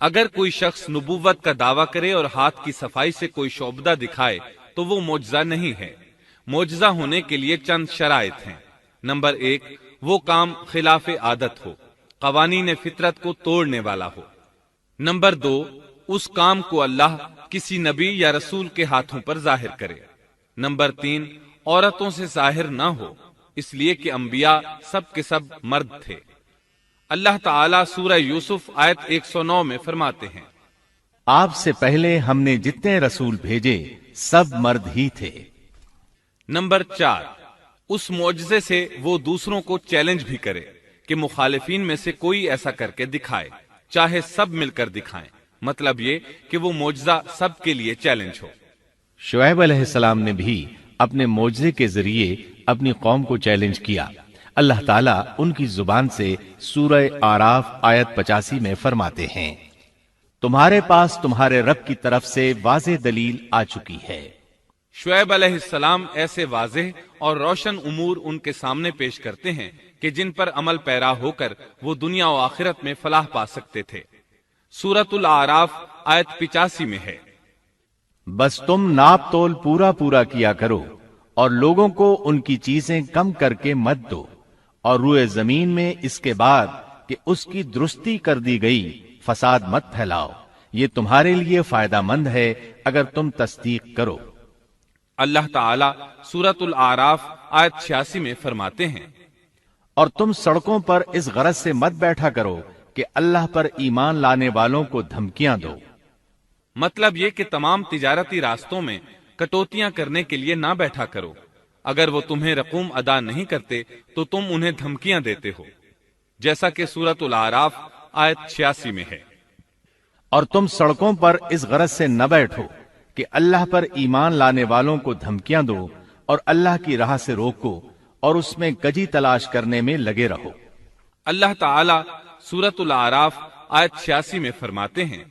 اگر کوئی شخص نبوت کا دعویٰ کرے اور ہاتھ کی صفائی سے کوئی شعبدہ دکھائے تو وہ معجزہ نہیں ہے۔ معجزہ ہونے کے لیے چند شرائط ہیں۔ نمبر 1، وہ کام خلاف عادت ہو، قوانین فطرت کو توڑنے والا ہو۔ نمبر 2، اس کام کو اللہ کسی نبی یا رسول کے ہاتھوں پر ظاہر کرے۔ نمبر 3، عورتوں سے ظاہر نہ ہو، اس لیے کہ انبیاء سب کے سب مرد تھے۔ اللہ تعالیٰ سورہ یوسف آیت 109 میں فرماتے ہیں، آپ سے پہلے ہم نے جتنے رسول بھیجے سب مرد ہی تھے۔ نمبر 4، اس معجزے سے وہ دوسروں کو چیلنج بھی کرے کہ مخالفین میں سے کوئی ایسا کر کے دکھائے، چاہے سب مل کر دکھائیں، مطلب یہ کہ وہ معجزہ سب کے لیے چیلنج ہو۔ شعیب علیہ السلام نے بھی اپنے معجزے کے ذریعے اپنی قوم کو چیلنج کیا۔ اللہ تعالیٰ ان کی زبان سے سورہ آراف آیت 85 میں فرماتے ہیں، تمہارے پاس تمہارے رب کی طرف سے واضح دلیل آ چکی ہے۔ شعیب علیہ السلام ایسے واضح اور روشن امور ان کے سامنے پیش کرتے ہیں کہ جن پر عمل پیرا ہو کر وہ دنیا و آخرت میں فلاح پا سکتے تھے۔ سورۃ الاعراف آیت 85 میں ہے، بس تم ناپ تول پورا کیا کرو اور لوگوں کو ان کی چیزیں کم کر کے مت دو، اور روئے زمین میں اس کے بعد کہ اس کی درستی کر دی گئی فساد مت پھیلاؤ، یہ تمہارے لیے فائدہ مند ہے اگر تم تصدیق کرو۔ اللہ تعالیٰ سورۃ الاعراف آیت 86 میں فرماتے ہیں، اور تم سڑکوں پر اس غرض سے مت بیٹھا کرو کہ اللہ پر ایمان لانے والوں کو دھمکیاں دو۔ مطلب یہ کہ تمام تجارتی راستوں میں کٹوتیاں کرنے کے لیے نہ بیٹھا کرو، اگر وہ تمہیں رقوم ادا نہیں کرتے تو تم انہیں دھمکیاں دیتے ہو، جیسا کہ سورۃ الاعراف آیت 86 میں ہے۔ اور تم سڑکوں پر اس غرض سے نہ بیٹھو کہ اللہ پر ایمان لانے والوں کو دھمکیاں دو اور اللہ کی راہ سے روکو اور اس میں کجی تلاش کرنے میں لگے رہو۔ اللہ تعالیٰ سورۃ الاعراف آیت 86 میں فرماتے ہیں،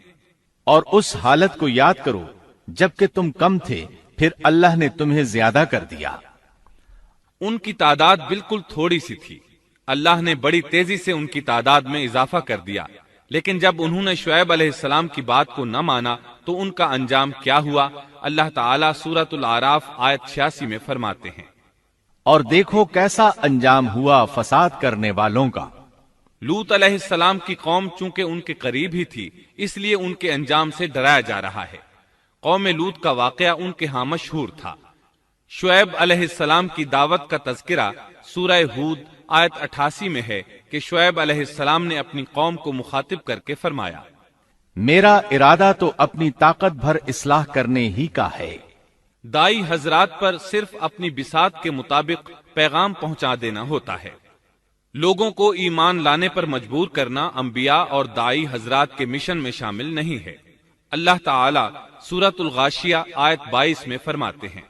اور اس حالت کو یاد کرو جبکہ تم کم تھے، پھر اللہ نے تمہیں زیادہ کر دیا۔ ان کی تعداد بالکل تھوڑی سی تھی، اللہ نے بڑی تیزی سے ان کی تعداد میں اضافہ کر دیا، لیکن جب انہوں نے شعیب علیہ السلام کی بات کو نہ مانا تو ان کا انجام کیا ہوا؟ اللہ تعالیٰ سورۃ الاعراف آیت 86 میں فرماتے ہیں، اور دیکھو کیسا انجام ہوا فساد کرنے والوں کا۔ لوط علیہ السلام کی قوم چونکہ ان کے قریب ہی تھی، اس لیے ان کے انجام سے ڈرایا جا رہا ہے۔ قوم لوط کا واقعہ ان کے ہاں مشہور تھا۔ شعیب علیہ السلام کی دعوت کا تذکرہ سورہ ہود آیت 88 میں ہے کہ شعیب علیہ السلام نے اپنی قوم کو مخاطب کر کے فرمایا، میرا ارادہ تو اپنی طاقت بھر اصلاح کرنے ہی کا ہے۔ دائی حضرات پر صرف اپنی بساط کے مطابق پیغام پہنچا دینا ہوتا ہے۔ لوگوں کو ایمان لانے پر مجبور کرنا انبیاء اور دائی حضرات کے مشن میں شامل نہیں ہے۔ اللہ تعالیٰ سورۃ الغاشیہ آیت 22 میں فرماتے ہیں،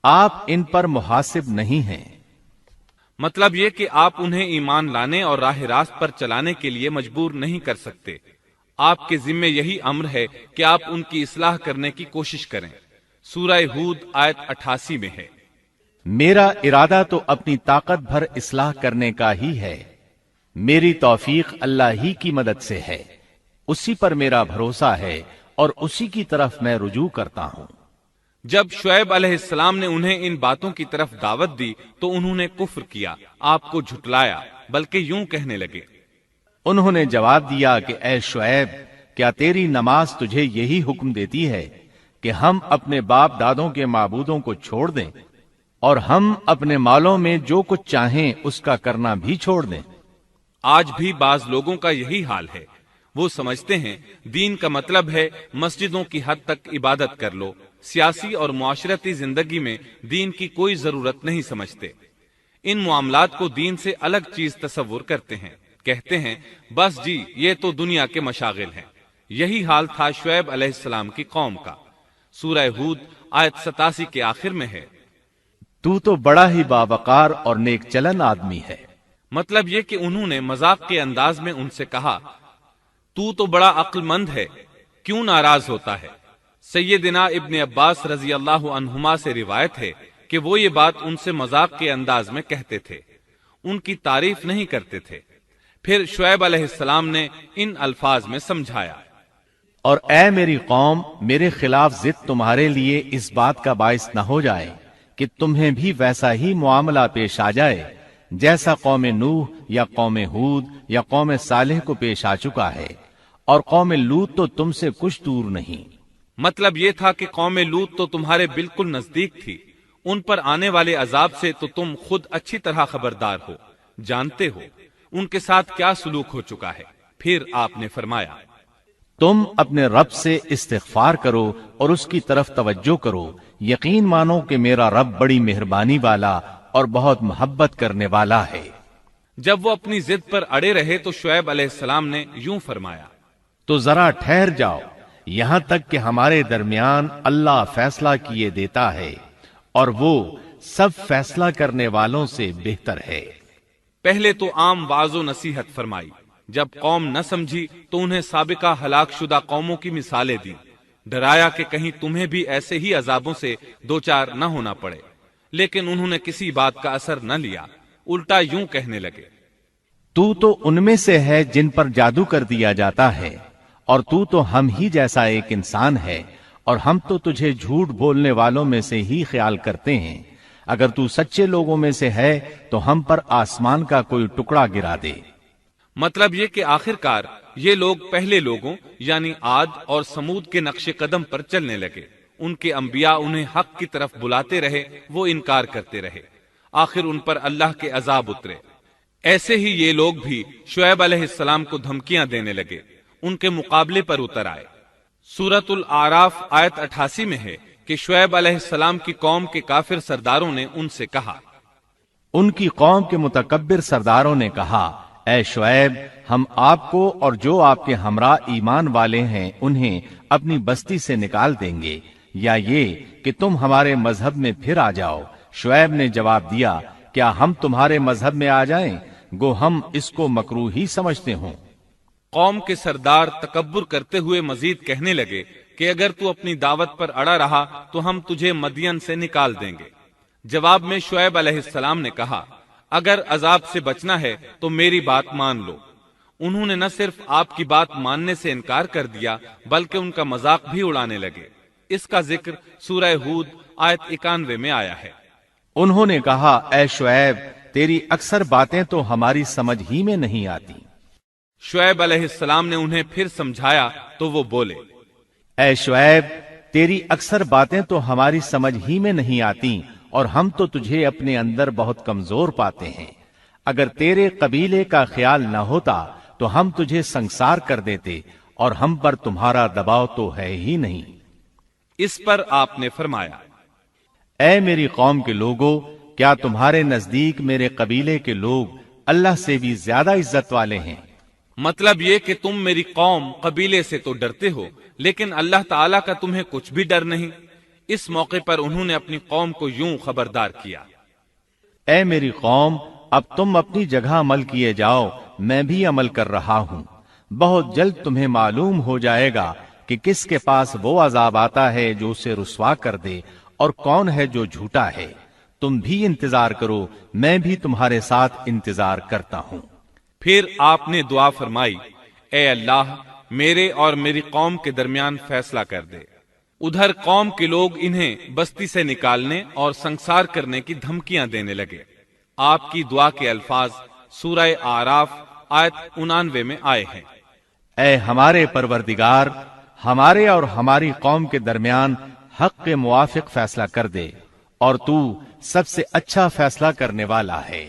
آپ ان پر محاسب نہیں ہیں۔ مطلب یہ کہ آپ انہیں ایمان لانے اور راہ راست پر چلانے کے لیے مجبور نہیں کر سکتے۔ آپ کے ذمے یہی امر ہے کہ آپ ان کی اصلاح کرنے کی کوشش کریں۔ سورہ ہود آیت 88 میں ہے، میرا ارادہ تو اپنی طاقت بھر اصلاح کرنے کا ہی ہے، میری توفیق اللہ ہی کی مدد سے ہے، اسی پر میرا بھروسہ ہے اور اسی کی طرف میں رجوع کرتا ہوں۔ جب شعیب علیہ السلام نے انہیں ان باتوں کی طرف دعوت دی تو انہوں نے کفر کیا، آپ کو جھٹلایا، بلکہ یوں کہنے لگے، انہوں نے جواب دیا کہ اے شعیب، کیا تیری نماز تجھے یہی حکم دیتی ہے کہ ہم اپنے باپ دادوں کے معبودوں کو چھوڑ دیں اور ہم اپنے مالوں میں جو کچھ چاہیں اس کا کرنا بھی چھوڑ دیں؟ آج بھی بعض لوگوں کا یہی حال ہے، وہ سمجھتے ہیں دین کا مطلب ہے مسجدوں کی حد تک عبادت کر لو، سیاسی اور معاشرتی زندگی میں دین کی کوئی ضرورت نہیں سمجھتے۔ ان معاملات کو دین سے الگ چیز تصور کرتے ہیں، کہتے ہیں بس جی یہ تو دنیا کے مشاغل ہیں۔ یہی حال تھا شعیب علیہ السلام کی قوم کا۔ سورہ ہود آیت 87 کے آخر میں ہے، تو بڑا ہی باوقار اور نیک چلن آدمی ہے۔ مطلب یہ کہ انہوں نے مذاق کے انداز میں ان سے کہا، تو بڑا عقل مند ہے، کیوں ناراض ہوتا ہے؟ سیدنا ابن عباس رضی اللہ عنہما سے روایت ہے کہ وہ یہ بات ان سے مذاق کے انداز میں کہتے تھے، ان کی تعریف نہیں کرتے تھے۔ پھر شعیب علیہ السلام نے ان الفاظ میں سمجھایا، اور اے میری قوم، میرے خلاف ضد تمہارے لیے اس بات کا باعث نہ ہو جائے کہ تمہیں بھی ویسا ہی معاملہ پیش آ جائے جیسا قوم نوح یا قوم ہود یا قوم صالح کو پیش آ چکا ہے، اور قوم لوط تو تم سے کچھ دور نہیں۔ مطلب یہ تھا کہ قوم لوط تو تمہارے بالکل نزدیک تھی، ان پر آنے والے عذاب سے تو تم خود اچھی طرح خبردار ہو، جانتے ہو ان کے ساتھ کیا سلوک ہو چکا ہے۔ پھر آپ نے فرمایا، تم اپنے رب سے استغفار کرو اور اس کی طرف توجہ کرو، یقین مانو کہ میرا رب بڑی مہربانی والا اور بہت محبت کرنے والا ہے۔ جب وہ اپنی ضد پر اڑے رہے تو شعیب علیہ السلام نے یوں فرمایا، تو ذرا ٹھہر جاؤ یہاں تک کہ ہمارے درمیان اللہ فیصلہ کیے دیتا ہے، اور وہ سب فیصلہ کرنے والوں سے بہتر ہے۔ پہلے تو عام واعظ و نصیحت فرمائی، جب قوم نہ سمجھی تو انہیں سابقہ ہلاک شدہ قوموں کی مثالیں دی، ڈرایا کہ کہیں تمہیں بھی ایسے ہی عذابوں سے دوچار نہ ہونا پڑے، لیکن انہوں نے کسی بات کا اثر نہ لیا، الٹا یوں کہنے لگے، تو ان میں سے ہے جن پر جادو کر دیا جاتا ہے، اور تو ہم ہی جیسا ایک انسان ہے، اور ہم تو تجھے جھوٹ بولنے والوں میں سے ہی خیال کرتے ہیں۔ اگر تو سچے لوگوں میں سے ہے تو ہم پر آسمان کا کوئی ٹکڑا گرا دے۔ مطلب یہ کہ آخرکار یہ لوگ پہلے لوگوں یعنی عاد اور سمود کے نقش قدم پر چلنے لگے، ان کے انبیاء انہیں حق کی طرف بلاتے رہے، وہ انکار کرتے رہے، آخر ان پر اللہ کے عذاب اترے۔ ایسے ہی یہ لوگ بھی شعیب علیہ السلام کو دھمکیاں دینے لگے، ان کے مقابلے پر اتر آئے۔ سورۃ الاعراف آیت 88 میں ہے کہ شعیب علیہ السلام کی قوم کے کافر سرداروں نے ان سے کہا، ان کی قوم کے متکبر سرداروں نے کہا، اے شعیب، ہم آپ کو اور جو آپ کے ہمراہ ایمان والے ہیں انہیں اپنی بستی سے نکال دیں گے، یا یہ کہ تم ہمارے مذہب میں پھر آ جاؤ۔ شعیب نے جواب دیا، کیا ہم تمہارے مذہب میں آ جائیں؟ گو ہم اس کو مکروہ ہی سمجھتے ہوں۔ قوم کے سردار تکبر کرتے ہوئے مزید کہنے لگے کہ اگر تو اپنی دعوت پر اڑا رہا تو ہم تجھے مدین سے نکال دیں گے۔ جواب میں شعیب علیہ السلام نے کہا، اگر عذاب سے بچنا ہے تو میری بات مان لو۔ انہوں نے نہ صرف آپ کی بات ماننے سے انکار کر دیا بلکہ ان کا مذاق بھی اڑانے لگے۔ اس کا ذکر سورہ ہود آیت 91 میں آیا ہے۔ انہوں نے کہا، اے شعیب، تیری اکثر باتیں تو ہماری سمجھ ہی میں نہیں آتی۔ شعیب علیہ السلام نے انہیں پھر سمجھایا تو وہ بولے، اے شعیب، تیری اکثر باتیں تو ہماری سمجھ ہی میں نہیں آتی، اور ہم تو تجھے اپنے اندر بہت کمزور پاتے ہیں۔ اگر تیرے قبیلے کا خیال نہ ہوتا تو ہم تجھے سنسار کر دیتے، اور ہم پر تمہارا دباؤ تو ہے ہی نہیں۔ اس پر آپ نے فرمایا، اے میری قوم کے لوگوں، کیا تمہارے نزدیک میرے قبیلے کے لوگ اللہ سے بھی زیادہ عزت والے ہیں؟ مطلب یہ کہ تم میری قوم قبیلے سے تو ڈرتے ہو لیکن اللہ تعالیٰ کا تمہیں کچھ بھی ڈر نہیں۔ اس موقع پر انہوں نے اپنی قوم کو یوں خبردار کیا، اے میری قوم، اب تم اپنی جگہ عمل کیے جاؤ، میں بھی عمل کر رہا ہوں۔ بہت جلد تمہیں معلوم ہو جائے گا کہ کس کے پاس وہ عذاب آتا ہے جو اسے رسوا کر دے، اور کون ہے جو جھوٹا ہے۔ تم بھی انتظار کرو، میں بھی تمہارے ساتھ انتظار کرتا ہوں۔ پھر آپ نے دعا فرمائی، اے اللہ، میرے اور میری قوم کے درمیان فیصلہ کر دے۔ ادھر قوم کے لوگ انہیں بستی سے نکالنے اور سنسار کرنے کی دھمکیاں دینے لگے۔ آپ کی دعا کے الفاظ سورہ اعراف آیت 89 میں آئے ہیں، اے ہمارے پروردگار، ہمارے اور ہماری قوم کے درمیان حق کے موافق فیصلہ کر دے، اور تو سب سے اچھا فیصلہ کرنے والا ہے۔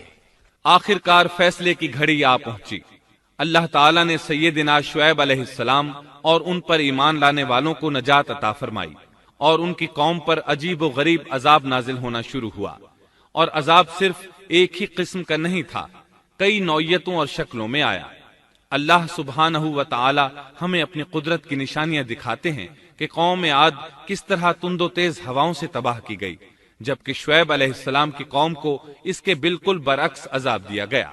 آخرکار فیصلے کی گھڑی آ پہنچی۔ اللہ تعالیٰ نے سیدنا شعیب علیہ السلام اور ان پر ایمان لانے والوں کو نجات عطا فرمائی، اور ان کی قوم پر عجیب و غریب عذاب نازل ہونا شروع ہوا، اور عذاب صرف ایک ہی قسم کا نہیں تھا، کئی نوعیتوں اور شکلوں میں آیا۔ اللہ سبحانہ و تعالی ہمیں اپنی قدرت کی نشانیاں دکھاتے ہیں کہ قوم عاد کس طرح تند و تیز ہواؤں سے تباہ کی گئی، جبکہ شعیب علیہ السلام کی قوم کو اس کے بالکل برعکس عذاب دیا گیا۔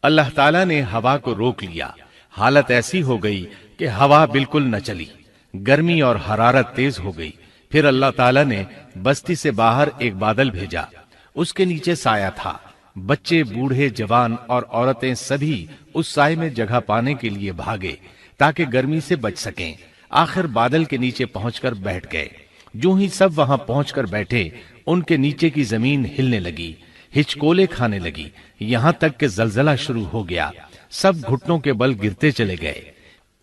اللہ تعالیٰ نے ہوا کو روک لیا، حالت ایسی ہو گئی کہ ہوا بالکل نہ چلی، گرمی اور حرارت تیز ہو گئی۔ پھر اللہ تعالیٰ نے بستی سے باہر ایک بادل بھیجا، اس کے نیچے سایہ تھا، بچے، بوڑھے، جوان اور عورتیں سبھی اس سائے میں جگہ پانے کے لیے بھاگے تاکہ گرمی سے بچ سکیں۔ آخر بادل کے نیچے پہنچ کر بیٹھ گئے۔ جو ہی سب وہاں پہنچ کر بیٹھے، ان کے نیچے کی زمین ہلنے لگی، ہچکولے کھانے لگی، یہاں تک کہ زلزلہ شروع ہو گیا، سب گھٹنوں کے بل گرتے چلے گئے۔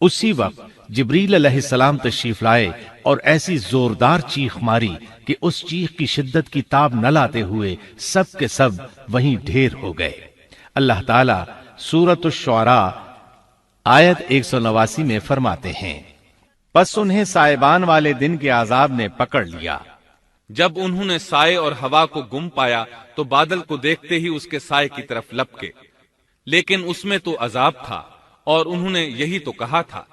اسی وقت جبریل علیہ السلام تشریف لائے اور ایسی زوردار چیخ ماری کہ اس چیخ کی شدت کی تاب نہ لاتے ہوئے سب کے سب وہیں ڈھیر ہو گئے۔ اللہ تعالیٰ سورۃ الشعراء آیت 189 میں فرماتے ہیں، پس انہیں سائبان والے دن کے عذاب نے پکڑ لیا۔ جب انہوں نے سائے اور ہوا کو گم پایا تو بادل کو دیکھتے ہی اس کے سائے کی طرف لپکے، لیکن اس میں تو عذاب تھا، اور انہوں نے یہی تو کہا تھا،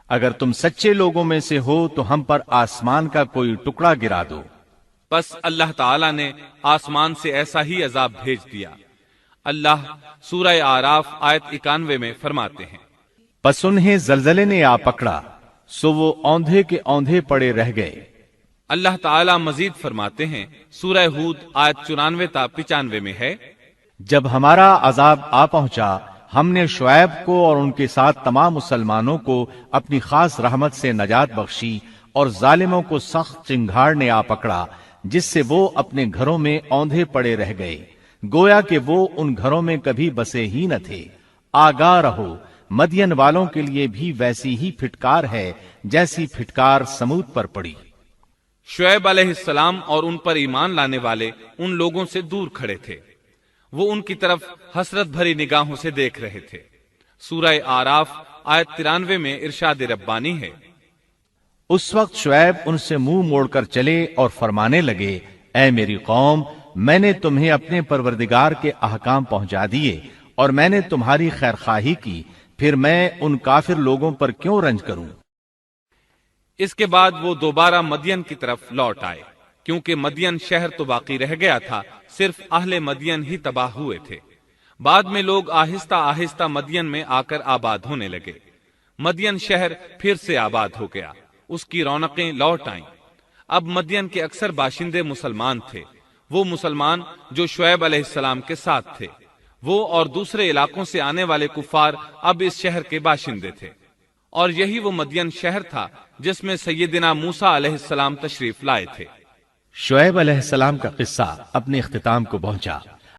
اگر تم سچے لوگوں میں سے ہو تو ہم پر آسمان کا کوئی ٹکڑا گرا دو۔ بس اللہ تعالی نے آسمان سے ایسا ہی عذاب بھیج دیا۔ اللہ سورہ آراف آیت 91 میں فرماتے ہیں، پس انہیں زلزلے نے آ پکڑا، سو وہ اوندھے کے اوندھے پڑے رہ گئے۔ اللہ تعالی مزید فرماتے ہیں، سورہ ہود آیت 94 تا 95 میں ہے، جب ہمارا عذاب آ پہنچا، ہم نے شعیب کو اور ان کے ساتھ تمام مسلمانوں کو اپنی خاص رحمت سے نجات بخشی، اور ظالموں کو سخت چنگھاڑ نے آ پکڑا، جس سے وہ اپنے گھروں میں اوندھے پڑے رہ گئے، گویا کہ وہ ان گھروں میں کبھی بسے ہی نہ تھے۔ آگاہ رہو، مدین والوں کے لیے بھی ویسی ہی پھٹکار ہے جیسی پھٹکار سمود پر پڑی۔ شعیب علیہ السلام اور ان پر ایمان لانے والے ان لوگوں سے دور کھڑے تھے، وہ ان کی طرف حسرت بھری نگاہوں سے دیکھ رہے تھے۔ سورہ آراف آیت 93 میں ارشاد ربانی ہے، اس وقت شعیب ان سے منہ موڑ کر چلے اور فرمانے لگے، اے میری قوم، میں نے تمہیں اپنے پروردگار کے احکام پہنچا دیے اور میں نے تمہاری خیرخواہی کی، پھر میں ان کافر لوگوں پر کیوں رنج کروں؟ اس کے بعد وہ دوبارہ مدین کی طرف لوٹ آئے، کیونکہ مدین شہر تو باقی رہ گیا تھا، صرف اہل مدین ہی تباہ ہوئے تھے۔ بعد میں لوگ آہستہ آہستہ مدین میں آ کر آباد ہونے لگے۔ مدین شہر پھر سے آباد ہو گیا، اس کی رونقیں لوٹ آئیں۔ اب مدین کے اکثر باشندے مسلمان تھے، وہ مسلمان جو شعیب علیہ السلام کے ساتھ تھے۔ وہ اور دوسرے علاقوں سے آنے والے کفار اب اس شہر کے باشندے تھے، اور یہی وہ مدین شہر تھا جس میں سیدنا موسیٰ علیہ السلام تشریف لائے تھے۔ شعیب علیہ السلام کا قصہ اپنے اختتام کو پہنچا۔